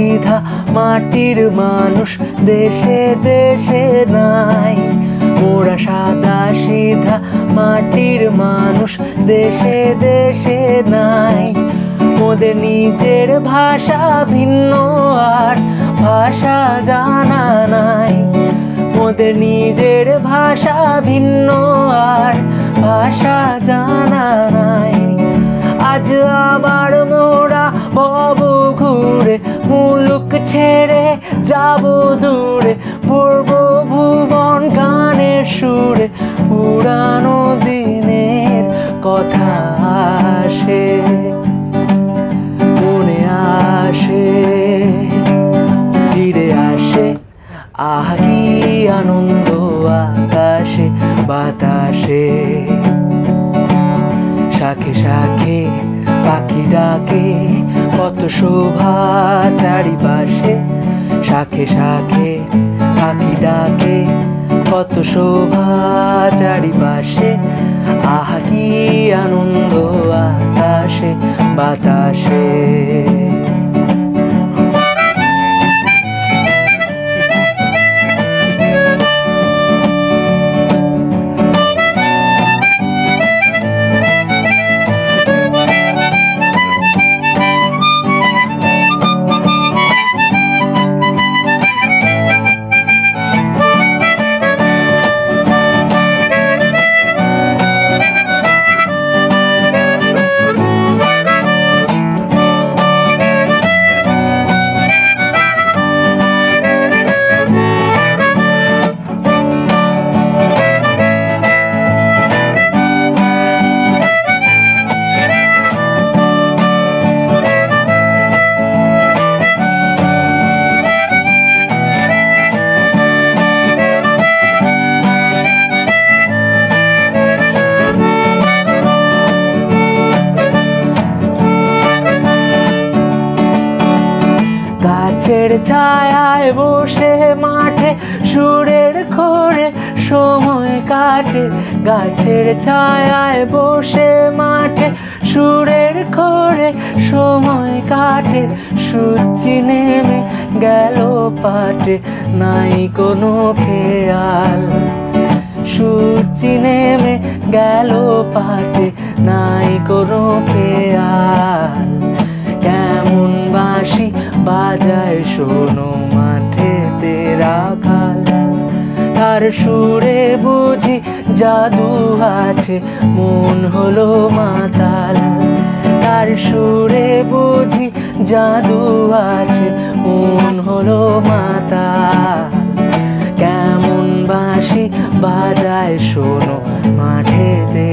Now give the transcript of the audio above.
সিধা মাটির মানুষ দেশে দেশে নাই। মোরা সাদা সিধা মাটির মানুষ দেশে দেশে নাই। মোদের নিজের ভাষা ভিন্ন আর ভাষা জানা নাই। মোদের নিজের ভাষা ভিন্ন আর ভাষা জানা নাই। আজ আবার মোরা ভব ঘুরে মুলুক ছেড়ে যাব দূরে। পড়ব ভুবন গানের সুরে পুরানো দিনের কথা আসে মনে আসে ফিরে আসে। আহা কি আনন্দ আকাশে বাতাসে। শাখে শাখে পাখি ডাকে কত শোভা চারিপাশে। শাখে শাখে পাখি ডাকে কত শোভা চারিপাশে। আহা কি আনন্দ আকাশে বাতাসে। গাছের ছায়ায় বসে মাঠে সুরের খোরে সময় কাটে। গাছের ছায়ায় বসে মাঠে সুরের খোরে সময় কাটে। সূর্যি নেমে গেল পাটে নাই কোনো খেয়াল। সূর্যি নেমে গেল পাটে নাই কোনো খেয়াল। কেমন বাঁশি বাজায় শোনো মাঠেতে রাখাল। তার সুরে বুঝি জাদু আছে মন হলো মাতাল। তার সুরে বুঝি জাদু আছে মন হলো মাতাল। কেমন বাঁশি বাজায় শোনো মাঠেতে